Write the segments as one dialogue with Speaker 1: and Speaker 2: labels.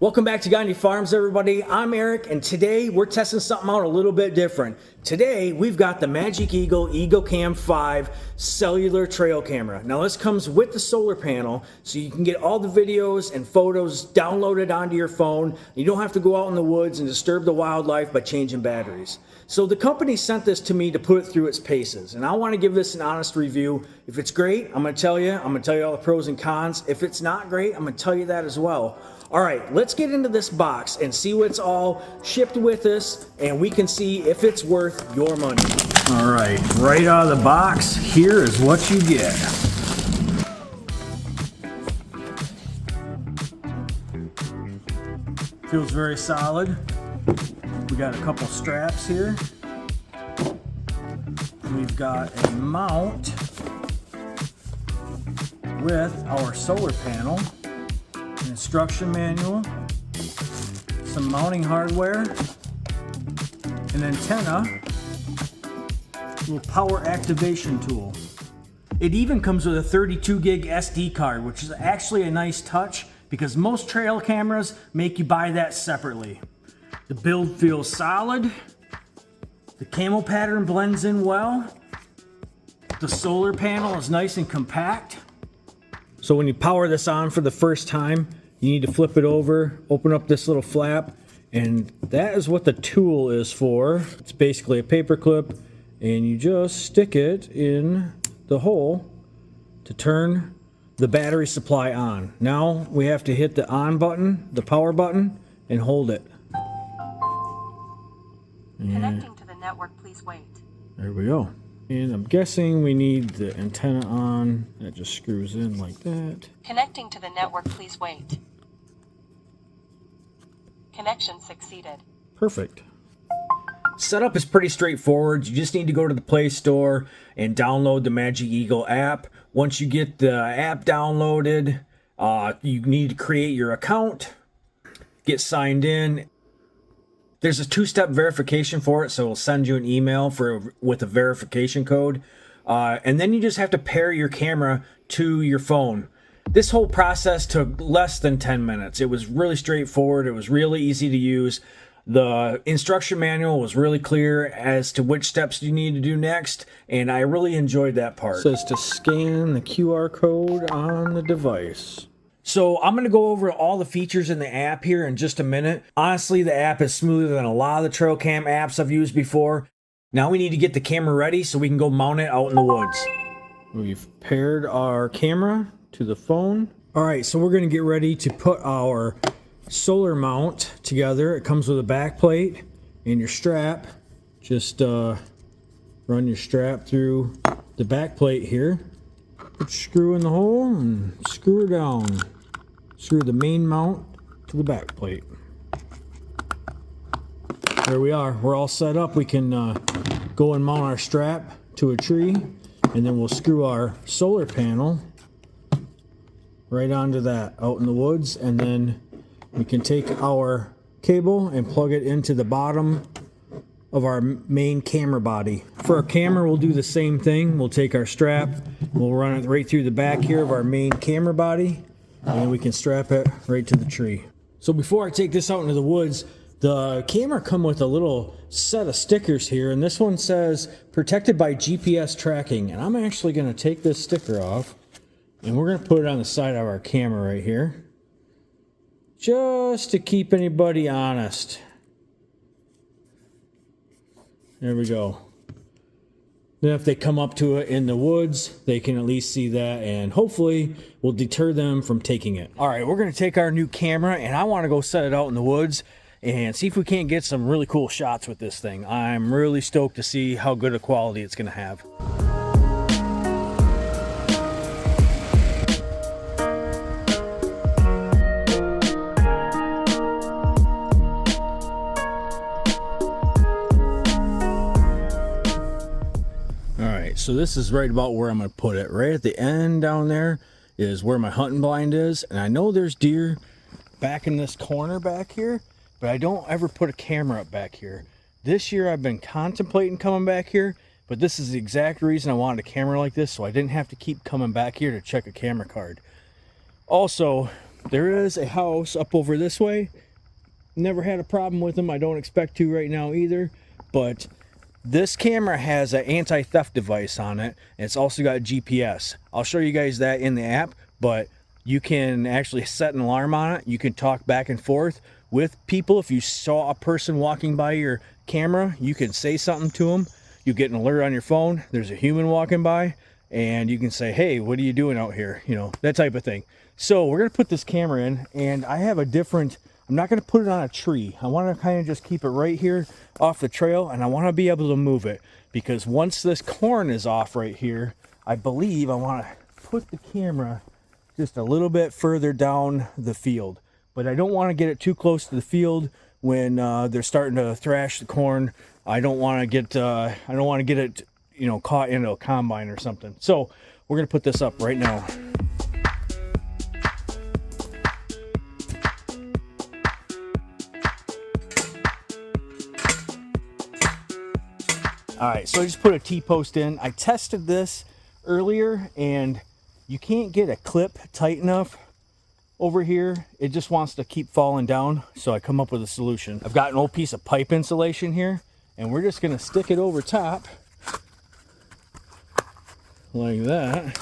Speaker 1: Welcome back to Gagne Farms, everybody. I'm Eric, and today we're testing something out a little bit different. Today, we've got the Magic Eagle EagleCam 5 cellular trail camera. Now, this comes with the solar panel, so you can get all the videos and photos downloaded onto your phone. You don't have to go out in the woods and disturb the wildlife by changing batteries. So the company sent this to me to put it through its paces, and I want to give this an honest review. If it's great, I'm going to tell you. I'm going to tell you all the pros and cons. If it's not great, I'm going to tell you that as well. All right, let's get into this box and see what's all shipped with us, and we can see if it's worth your money. All right out of the box, here is what you get. Feels very solid. We got a couple straps here. We've got a mount with our solar panel. An instruction manual, some mounting hardware, an antenna, a little power activation tool. It even comes with a 32 gig SD card, which is actually a nice touch because most trail cameras make you buy that separately. The build feels solid. The camo pattern blends in well. The solar panel is nice and compact. So when you power this on for the first time, you need to flip it over, open up this little flap, and that is what the tool is for. It's basically a paper clip, and you just stick it in the hole to turn the battery supply on. Now we have to hit the on button, the power button, and hold it.
Speaker 2: Connecting to the network, please wait.
Speaker 1: There we go. And I'm guessing we need the antenna on. That just screws in like that.
Speaker 2: Connecting to the network, please wait. Connection succeeded.
Speaker 1: Perfect. Setup is pretty straightforward. You just need to go to the Play Store and download the Magic Eagle app. Once you get the app downloaded, you need to create your account, get signed in. There's a two-step verification for it, so it'll send you an email with a verification code. And then you just have to pair your camera to your phone. This whole process took less than 10 minutes. It was really straightforward. It was really easy to use. The instruction manual was really clear as to which steps you need to do next, and I really enjoyed that part. It says to scan the QR code on the device. So I'm going to go over all the features in the app here in just a minute. Honestly, the app is smoother than a lot of the trail cam apps I've used before. Now we need to get the camera ready so we can go mount it out in the woods. We've paired our camera to the phone. All right, so we're going to get ready to put our solar mount together. It comes with a back plate and your strap. Just run your strap through the back plate here. Put your screw in the hole and screw her down. Screw the main mount to the back plate. There we are. We're all set up. We can go and mount our strap to a tree, and then we'll screw our solar panel right onto that out in the woods, and then we can take our cable and plug it into the bottom of our main camera body. For our camera, we'll do the same thing. We'll take our strap, we'll run it right through the back here of our main camera body, and we can strap it right to the tree. So before I take this out into the woods, the camera come with a little set of stickers here, and this one says protected by GPS tracking. And I'm actually going to take this sticker off, and we're going to put it on the side of our camera right here, just to keep anybody honest. There we go. Then if they come up to it in the woods, they can at least see that, and hopefully will deter them from taking it. All right, we're going to take our new camera, and I want to go set it out in the woods and see if we can't get some really cool shots with this thing. I'm really stoked to see how good a quality it's going to have. So this is right about where I'm going to put it. Right at the end down there is where my hunting blind is. And I know there's deer back in this corner back here, but I don't ever put a camera up back here. This year I've been contemplating coming back here, but this is the exact reason I wanted a camera like this, so I didn't have to keep coming back here to check a camera card. Also, There is a house up over this way. Never had a problem with them. I don't expect to right now either. But this camera has an anti-theft device on it. And it's also got GPS. I'll show you guys that in the app, but you can actually set an alarm on it. You can talk back and forth with people. If you saw a person walking by your camera, you can say something to them. You get an alert on your phone. There's a human walking by, and you can say, hey, what are you doing out here? You know, that type of thing. So we're going to put this camera in, and I have a different, I'm not going to put it on a tree. I want to kind of just keep it right here off the trail, and I want to be able to move it, because once this corn is off right here, I believe I want to put the camera just a little bit further down the field. But I don't want to get it too close to the field when they're starting to thrash the corn. I don't want to get it, you know, caught into a combine or something. So we're gonna put this up right now. All right, so I just put a T-post in. I tested this earlier, and you can't get a clip tight enough over here. It just wants to keep falling down, so I come up with a solution. I've got an old piece of pipe insulation here, and we're just gonna stick it over top like that.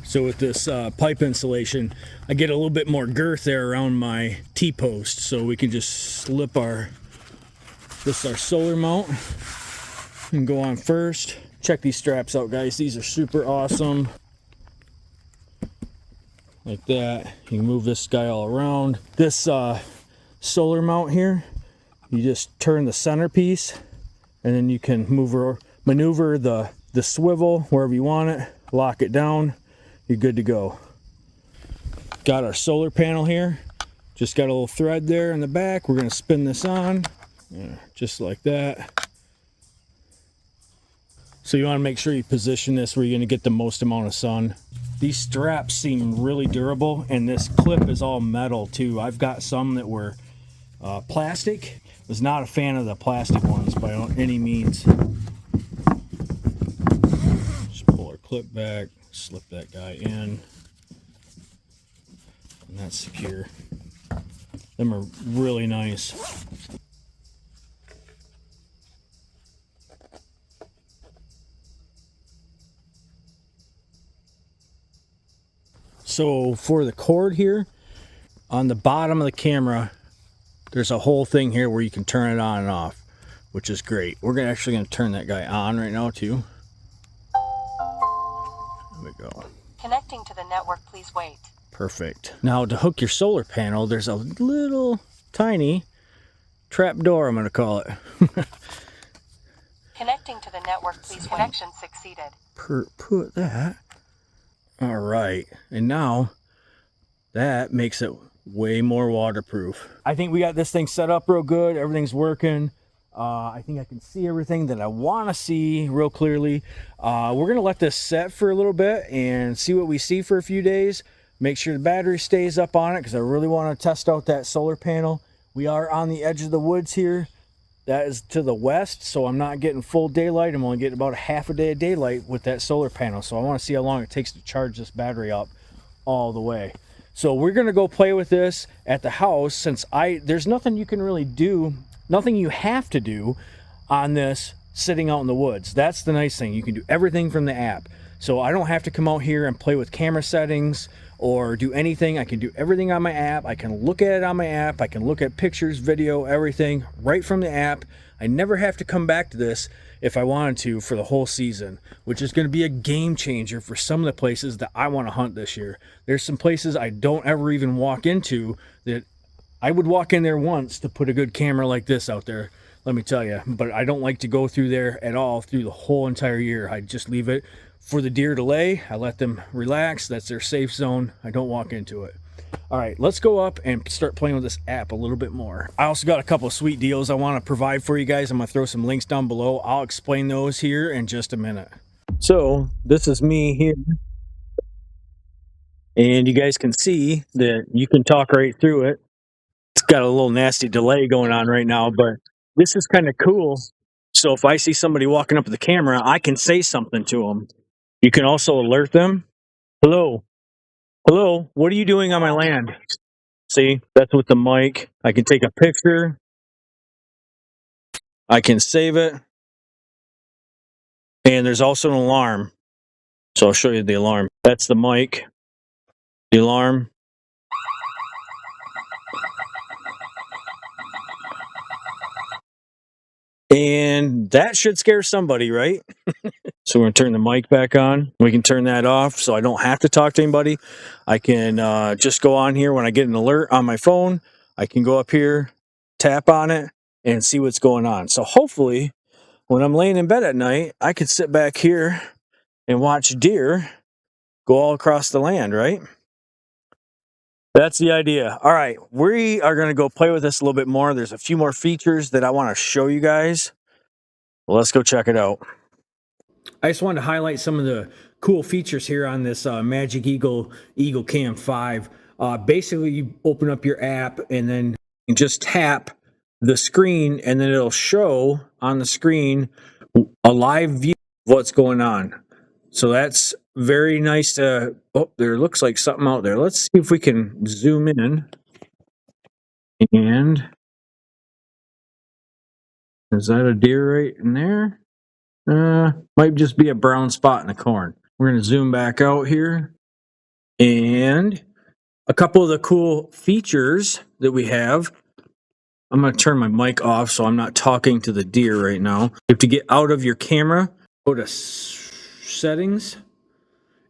Speaker 1: So with this pipe insulation, I get a little bit more girth there around my T-post, so we can just slip our solar mount and go on first. Check these straps out, guys. These are super awesome. Like that. You can move this guy all around. This solar mount here, you just turn the centerpiece, and then you can maneuver the swivel wherever you want it, lock it down, you're good to go. Got our solar panel here. Just got a little thread there in the back. We're gonna spin this on, just like that. So you wanna make sure you position this where you're gonna get the most amount of sun. These straps seem really durable, and this clip is all metal too. I've got some that were plastic. Was not a fan of the plastic ones by any means. Just pull our clip back, slip that guy in, and that's secure. Them are really nice. So for the cord here, on the bottom of the camera, there's a whole thing here where you can turn it on and off, which is great. We're actually gonna turn that guy on right now too. There we go.
Speaker 2: Connecting to the network, please wait.
Speaker 1: Perfect. Now to hook your solar panel, there's a little tiny trap door, I'm gonna call it.
Speaker 2: Connecting to the network, please wait. Connection succeeded.
Speaker 1: Put that. All right, and now that makes it way more waterproof. I think we got this thing set up real good. Everything's working. I think I can see everything that I want to see real clearly. We're gonna let this set for a little bit and see what we see for a few days. Make sure the battery stays up on it, because I really want to test out that solar panel. We are on the edge of the woods here. That is to the west, so I'm not getting full daylight. I'm only getting about a half a day of daylight with that solar panel. So I want to see how long it takes to charge this battery up all the way. So we're gonna go play with this at the house, since there's nothing you can really do, nothing you have to do on this sitting out in the woods. That's the nice thing. You can do everything from the app. So I don't have to come out here and play with camera settings or do anything. I can do everything on my app. I can look at it on my app. I can look at pictures, video, everything right from the app. I never have to come back to this if I wanted to for the whole season, which is going to be a game changer for some of the places that I want to hunt this year. There's some places I don't ever even walk into that I would walk in there once to put a good camera like this out there, let me tell you. But I don't like to go through there at all through the whole entire year. I just leave it for the deer to lay. I let them relax. That's their safe zone. I don't walk into it. All right, let's go up and start playing with this app a little bit more. I also got a couple of sweet deals I want to provide for you guys. I'm going to throw some links down below. I'll explain those here in just a minute. So this is me here, and you guys can see that you can talk right through it. It's got a little nasty delay going on right now, but this is kind of cool. So if I see somebody walking up to the camera, I can say something to them. You can also alert them. Hello, Hello, what are you doing on my land? See, that's with the mic. I can take a picture. I can save it. And there's also an alarm. So I'll show you the alarm. That's the mic, the alarm. And that should scare somebody, right? So we're going to turn the mic back on. We can turn that off so I don't have to talk to anybody. I can just go on here when I get an alert on my phone. I can go up here, tap on it, and see what's going on. So hopefully, when I'm laying in bed at night, I could sit back here and watch deer go all across the land, right? That's the idea. All right, we are going to go play with this a little bit more. There's a few more features that I want to show you guys. Let's go check it out. I just wanted to highlight some of the cool features here on this Magic Eagle Cam 5. Basically, you open up your app and then you just tap the screen, and then it'll show on the screen a live view of what's going on. So that's very nice to, oh, there looks like something out there. Let's see if we can zoom in. And is that a deer right in there? Might just be a brown spot in the corn. We're going to zoom back out here. And a couple of the cool features that we have. I'm going to turn my mic off so I'm not talking to the deer right now. You have to get out of your camera, go to settings,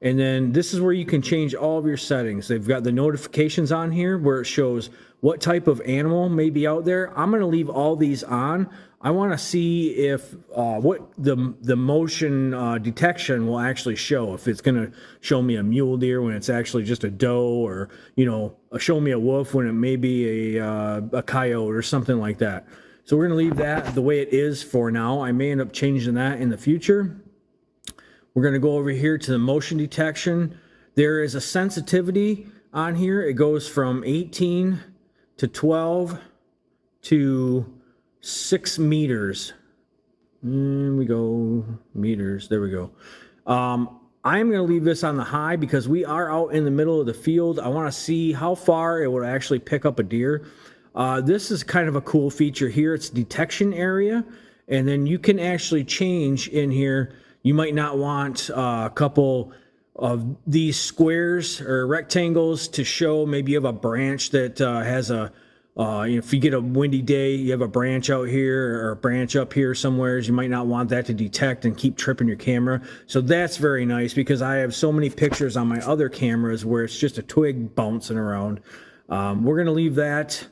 Speaker 1: and then this is where you can change all of your settings. They've got the notifications on here where it shows what type of animal may be out there. I'm going to leave all these on. I want to see if what the motion detection will actually show. If it's going to show me a mule deer when it's actually just a doe, or show me a wolf when it may be a coyote or something like that. So we're going to leave that the way it is for now. I may end up changing that in the future. We're going to go over here to the motion detection. There is a sensitivity on here. It goes from 18 to 12 to 6 meters. We go meters. There we go. I'm going to leave this on the high because we are out in the middle of the field. I want to see how far it would actually pick up a deer. This is kind of a cool feature here. It's detection area, and then you can actually change in here. You might not want a couple of these squares or rectangles to show. Maybe you have a branch that has a, if you get a windy day, you have a branch out here or a branch up here somewhere. You might not want that to detect and keep tripping your camera. So that's very nice because I have so many pictures on my other cameras where it's just a twig bouncing around. We're going to leave that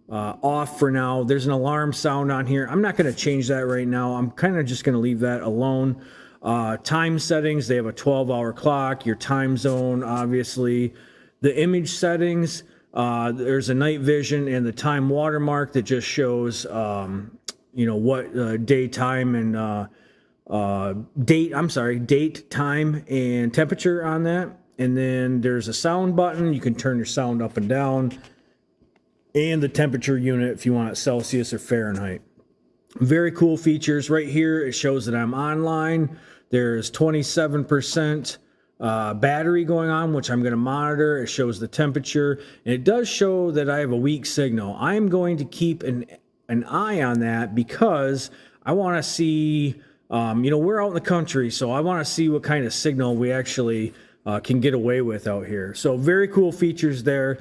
Speaker 1: off for now. There's an alarm sound on here. I'm not going to change that right now. I'm kind of just going to leave that alone. Time settings, they have a 12-hour clock, your time zone, obviously. The image settings, there's a night vision and the time watermark that just shows, what daytime and date, time, and temperature on that. And then there's a sound button. You can turn your sound up and down, and the temperature unit if you want it Celsius or Fahrenheit. Very cool features. Right here, it shows that I'm online. There's 27% battery going on, which I'm going to monitor. It shows the temperature, and it does show that I have a weak signal. I'm going to keep an eye on that because I want to see, we're out in the country, so I want to see what kind of signal we actually can get away with out here. So very cool features there.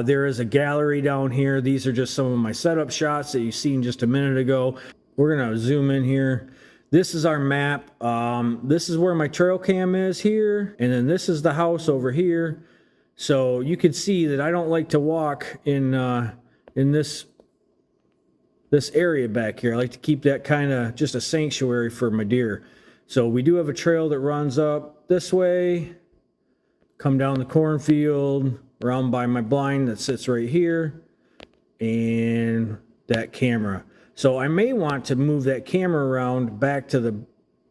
Speaker 1: There is a gallery down here. These are just some of my setup shots that you've seen just a minute ago. We're going to zoom in here. This is our map. This is where my trail cam is here. And then this is the house over here. So you can see that I don't like to walk in this area back here. I like to keep that kind of just a sanctuary for my deer. So we do have a trail that runs up this way, come down the cornfield, around by my blind that sits right here, and that camera. So I may want to move that camera around back to the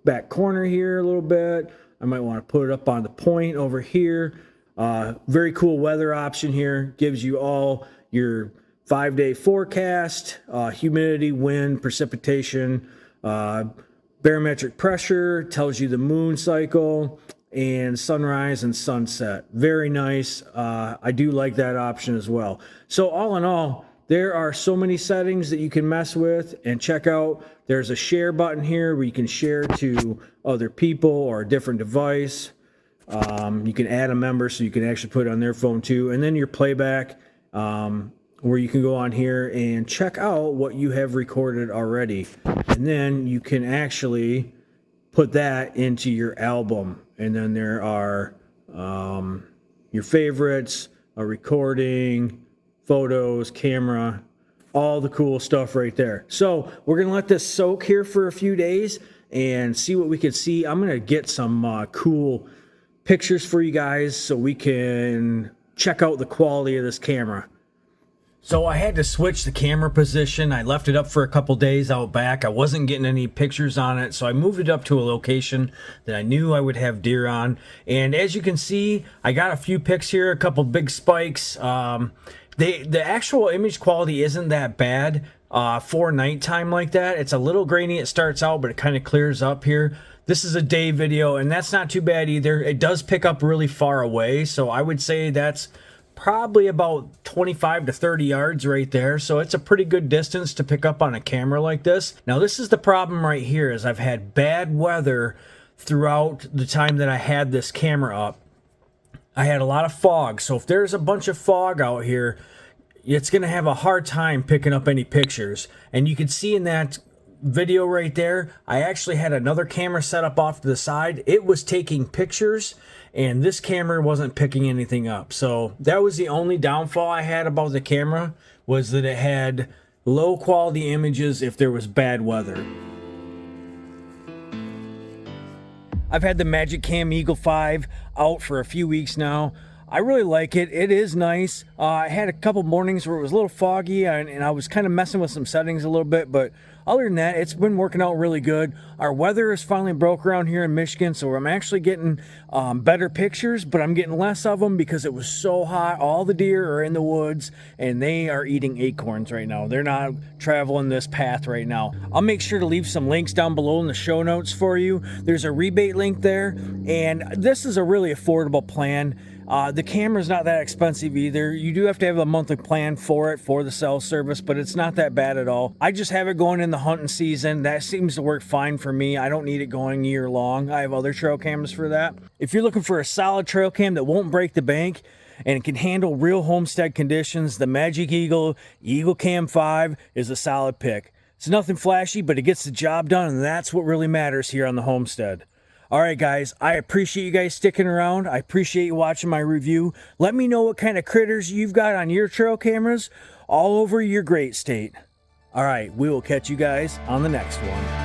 Speaker 1: back corner here a little bit. I might want to put it up on the point over here. Very cool weather option here. Gives you all your 5-day forecast, humidity, wind, precipitation, barometric pressure, tells you the moon cycle, and sunrise and sunset. Very nice. I do like that option as well. So all in all, there are so many settings that you can mess with and check out. There's a share button here where you can share to other people or a different device. You can add a member so you can actually put it on their phone too. And then your playback, where you can go on here and check out what you have recorded already. And then you can actually put that into your album. And then there are your favorites, a recording, photos, camera, all the cool stuff right there. So we're gonna let this soak here for a few days and see what we can see. I'm gonna get some cool pictures for you guys so we can check out the quality of this camera. So I had to switch the camera position. I left it up for a couple days out back. I wasn't getting any pictures on it, so I moved it up to a location that I knew I would have deer on. And as you can see, I got a few pics here, a couple big spikes. The actual image quality isn't that bad for nighttime like that. It's a little grainy. It starts out, but it kind of clears up here. This is a day video, and that's not too bad either. It does pick up really far away, so I would say that's probably about 25 to 30 yards right there. So it's a pretty good distance to pick up on a camera like this. Now this is the problem right here, is I've had bad weather throughout the time that I had this camera up. I had a lot of fog, so if there's a bunch of fog out here, it's gonna have a hard time picking up any pictures. And you can see in that video right there, I actually had another camera set up off to the side. It was taking pictures, and this camera wasn't picking anything up. So that was the only downfall I had about the camera, was that it had low quality images if there was bad weather. I've had the Magic Cam Eagle 5 out for a few weeks now. I really like it. It is nice. I had a couple mornings where it was a little foggy and I was kind of messing with some settings a little bit, but other than that, it's been working out really good. Our weather is finally broke around here in Michigan, so I'm actually getting better pictures, but I'm getting less of them because it was so hot. All the deer are in the woods and they are eating acorns right now. They're not traveling this path right now. I'll make sure to leave some links down below in the show notes for you. There's a rebate link there, and this is a really affordable plan. The camera's not that expensive either. You do have to have a monthly plan for it, for the cell service, but it's not that bad at all. I just have it going in the hunting season. That seems to work fine for me. I don't need it going year long. I have other trail cams for that. If you're looking for a solid trail cam that won't break the bank and it can handle real homestead conditions, the Magic Eagle Cam 5 is a solid pick. It's nothing flashy, but it gets the job done, and that's what really matters here on the homestead. All right, guys, I appreciate you guys sticking around. I appreciate you watching my review. Let me know what kind of critters you've got on your trail cameras all over your great state. All right, we will catch you guys on the next one.